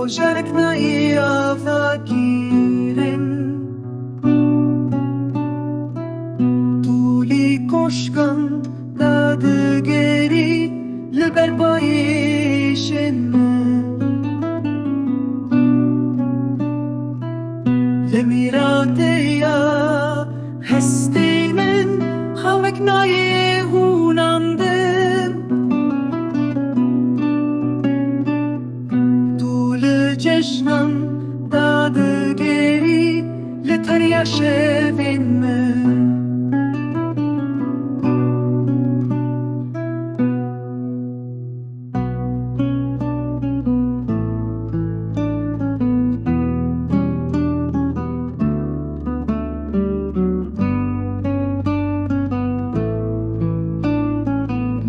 Ocak na iyava girin Tuli koşkan dadı geri Lüber bayişin Lemirate ya hestimen Havek na yehunandım Tuli ceşnan dadı geri Letar yaşevin mi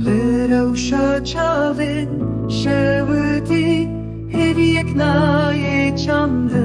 Lerusha chavin shewti Heviyek na ye chandı